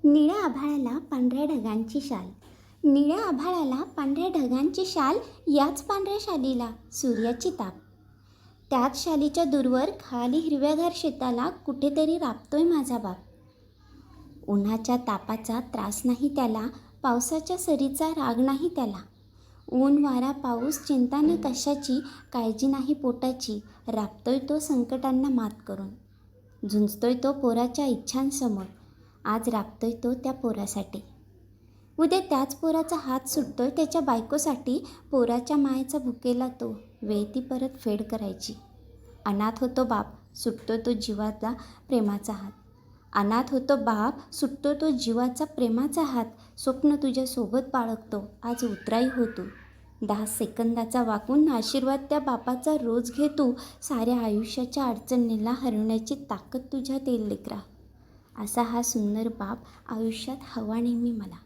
निळ्या आभाळाला पांढऱ्या ढगांची शाल. निळ्या आभाळाला पांढऱ्या ढगांची शाल, याच पांढऱ्या शालीला सूर्याची ताप. त्याच शालीच्या दूरवर खाली हिरव्यागार शेताला कुठेतरी राबतोय माझा बाप. उन्हाच्या तापाचा त्रास नाही त्याला, पावसाच्या सरीचा राग नाही त्याला. ऊन वारा पाऊस चिंता न कशाची, काळजी नाही पोटाची. राबतोय तो संकटांना मात करून. झुंजतोय तो पोराच्या इच्छांसमोर. आज राबतोय तो त्या पोरासाठी. उद्या त्याच पोराचा हात सुटतोय त्याच्या बायकोसाठी. पोराच्या मायेचा भुकेला तो, वेळ ती परत फेड करायची. अनाथ होतो बाप, सुटतो तो जीवाचा प्रेमाचा हात. अनाथ होतो बाप, सुटतो तो जीवाचा प्रेमाचा हात. स्वप्न तुझ्यासोबत बाळगतो, आज उतराई हो तू. 10 सेकंदाचा वाकून आशीर्वाद त्या बापाचा रोज घे तू. साऱ्या आयुष्याच्या अडचणीला हरवण्याची ताकद तुझ्यात येईल लेकरा. असा हा सुंदर बाप आयुष्यात हवा नेहमी मला.